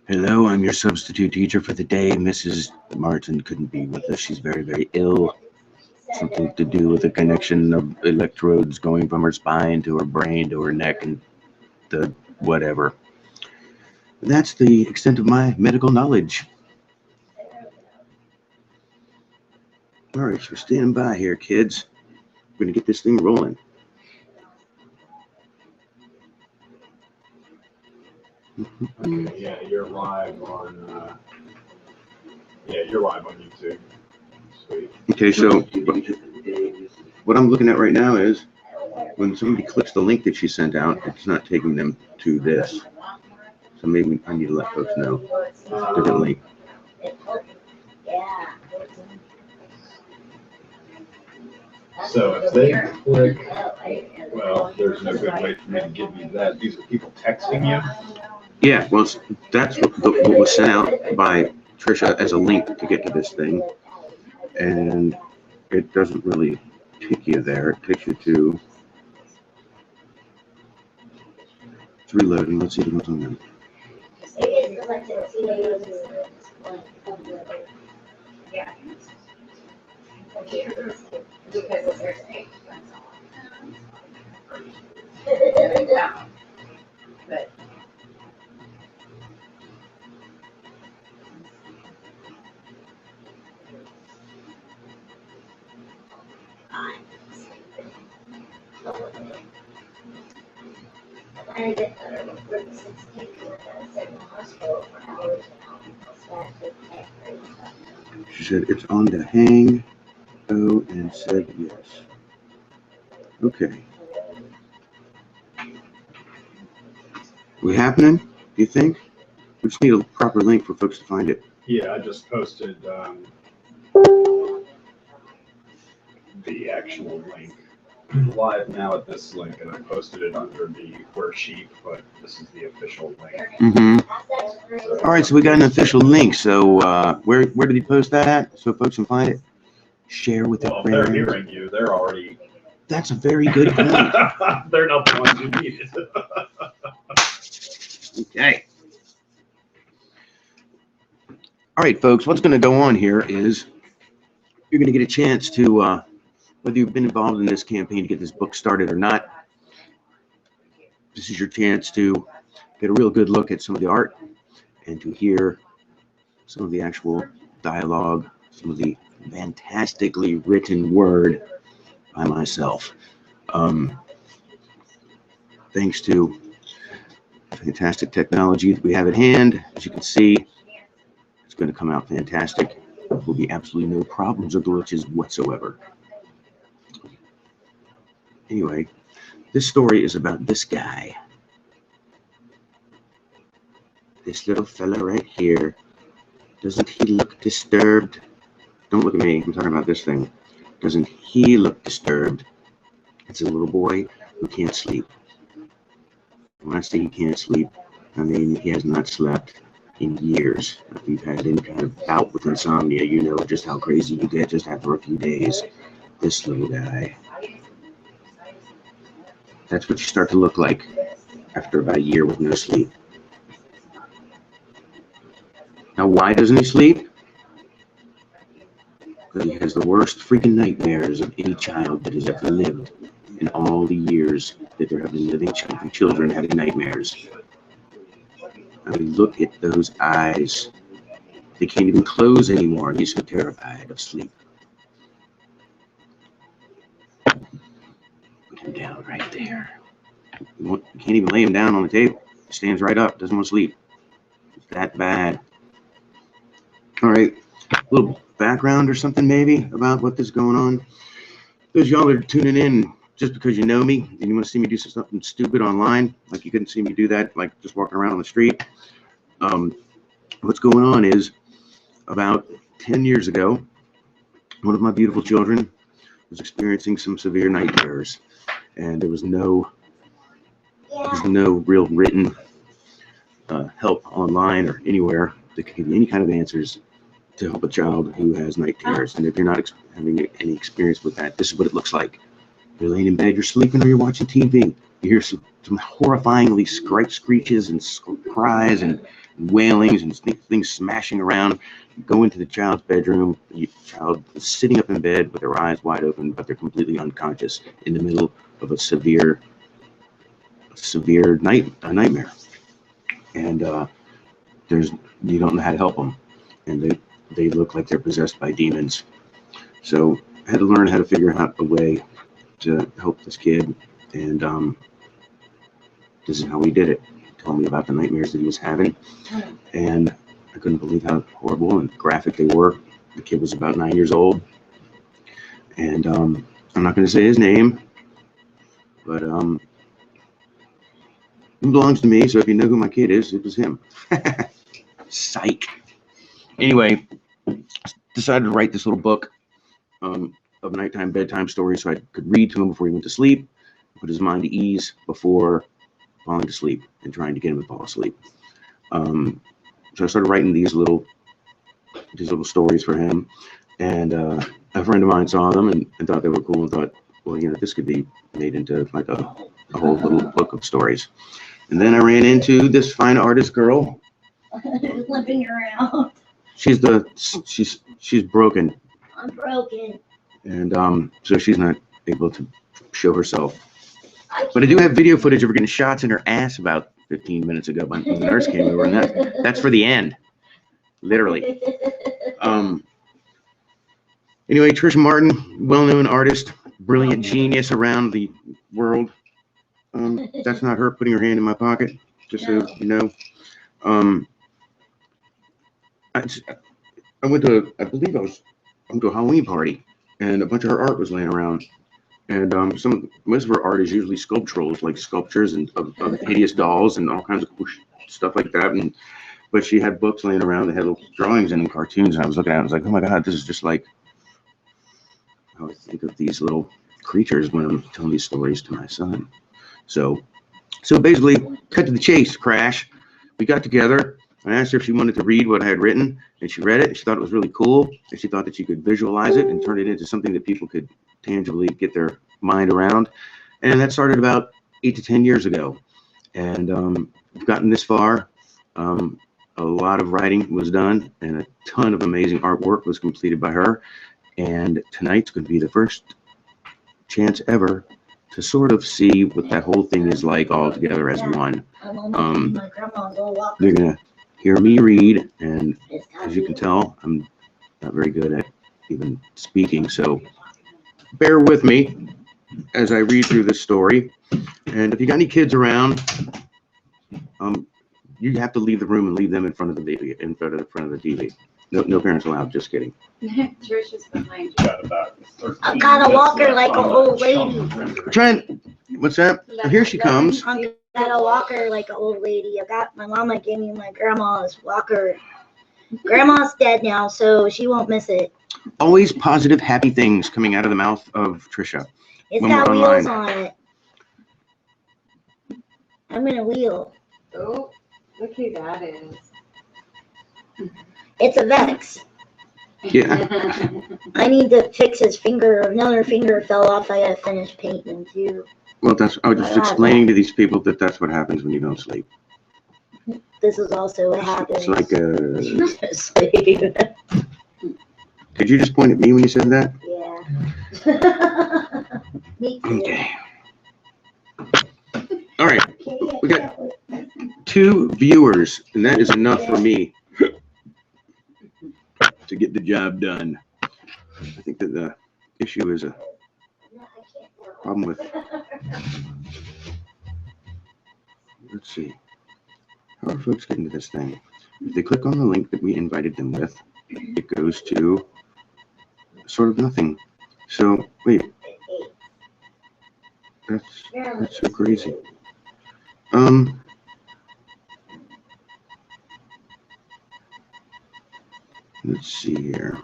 Hello, I'm your substitute teacher for the day. Mrs. Martin couldn't be with us. She's very, very ill. Something to do with the connection of electrodes going from her spine to her brain to her neck and the whatever. That's the extent of my medical knowledge. All right, so stand by here, kids. We're going to get this thing rolling. Okay, yeah, you're live on. You're live on YouTube. Sweet. Okay, so what I'm looking at right now is when somebody clicks the link that she sent out, it's not taking them to this. So maybe I need to let folks know. Different link. So if they click, well, there's no good way for me to give you that. These are people texting you. Yeah, well, that's what was sent out by Tricia as a link to get to this thing. And it doesn't really take you there. It takes you to... It's reloading. Let's see what's on there. She said it's on the HangOut and said yes. Okay. We happening? Do you think? We just need a proper link for folks to find it. Yeah, I just posted the actual link live now at this link, and I posted it under the worksheet, but this is the official link. Mm-hmm. All right, so we got an official link. So where did he post that at? So folks can find it. Share with their Well, friends. they're hearing you. They're already. That's a very good point. They're not the ones who need it. Okay. All right, folks, what's going to go on here is you're going to get a chance to, whether you've been involved in this campaign to get this book started or not, this is your chance to get a real good look at some of the art and to hear some of the actual dialogue, some of the fantastically written word by myself. Thanks to fantastic technology that we have at hand, as you can see, it's going to come out fantastic. There will be absolutely no problems or glitches whatsoever. Anyway, this story is about this guy. This little fella right here. Doesn't he look disturbed? Don't look at me. I'm talking about this thing. Doesn't he look disturbed? It's a little boy who can't sleep. When I say he can't sleep, I mean he has not slept in years. If you've had any kind of bout with insomnia, you know just how crazy you get just after a few days. This little guy. That's what you start to look like after about a year with no sleep. Now, why doesn't he sleep? Because he has the worst freaking nightmares of any child that has ever lived in all the years that there have been living children having nightmares. I mean, look at those eyes. They can't even close anymore. He's so terrified of sleep. Put him down right there. You can't even lay him down on the table. He stands right up, doesn't want to sleep. It's that bad. All right, a little background or something maybe about what is going on. Those y'all that are tuning in just because you know me and you want to see me do something stupid online, like you couldn't see me do that, like just walking around on the street. What's going on is about 10 years ago, one of my beautiful children was experiencing some severe nightmares, and there was no real written help online or anywhere that could give you any kind of answers to help a child who has night terrors. And if you're not having any experience with that, this is what it looks like. You're laying in bed, you're sleeping, or you're watching TV. You hear some horrifyingly screeches and cries and wailings and things smashing around. You go into the child's bedroom. The child is sitting up in bed with their eyes wide open, but they're completely unconscious in the middle of a severe nightmare. And you don't know how to help them, and they look like they're possessed by demons. So I had to learn how to figure out a way to help this kid, and this is how we did it. He told me about the nightmares that he was having, and I couldn't believe how horrible and graphic they were. The kid was about 9 years old, and I'm not going to say his name, but he belongs to me, so if you know who my kid is, it was him. Psych. Anyway, decided to write this little book of nighttime bedtime stories so I could read to him before he went to sleep, put his mind at ease before falling to sleep and trying to get him to fall asleep. So I started writing these little stories for him, and a friend of mine saw them and thought they were cool and thought, well, this could be made into like a whole little book of stories. And then I ran into this fine artist girl. Limping around. She's broken. I'm broken. And so she's not able to show herself. But I do have video footage of her getting shots in her ass about 15 minutes ago when the nurse came over, and that's for the end, literally. Anyway, Trica Martin, well-known artist, brilliant genius around the world. That's not her putting her hand in my pocket, just so you know. I went to a Halloween party, and a bunch of her art was laying around. And most of her art is usually sculpturals, like sculptures and of hideous dolls and all kinds of cool stuff like that. But she had books laying around that had little drawings and cartoons, and I was looking at it, I was like, oh my God, this is just like how I think of these little creatures when I'm telling these stories to my son. So basically, cut to the chase, Crash. We got together. I asked her if she wanted to read what I had written, and she read it, and she thought it was really cool, and she thought that she could visualize it and turn it into something that people could tangibly get their mind around. And that started about 8 to 10 years ago. And we've gotten this far. A lot of writing was done, and a ton of amazing artwork was completed by her. And tonight's going to be the first chance ever to sort of see what that whole thing is like all together as one. You're going to hear me read, and as you can tell, I'm not very good at even speaking, so bear with me as I read through this story. And if you got any kids around, you have to leave the room and leave them in front of the TV. No parents allowed. Just kidding. Trisha's behind you. I've got a walker like an old lady. What's that? Oh, here she comes. I've got a walker like an old lady. My mama gave me my grandma's walker. Grandma's dead now, so she won't miss it. Always positive, happy things coming out of the mouth of Trisha. It's got wheels on it. I'm in a wheel. Oh, look who that is. It's a Vex. Yeah. I need to fix his finger. Another finger fell off. I gotta finish painting too. Well, I was just explaining to these people that that's what happens when you don't sleep. This is also what happens. It's like Did you just point at me when you said that? Yeah. Me too. Okay. All right. We got 2 viewers, and that is enough for me to get the job done. I think that the issue is a problem with. Let's see. How are folks getting to this thing? If they click on the link that we invited them with, it goes to sort of nothing. So wait, that's so crazy. Let's see here.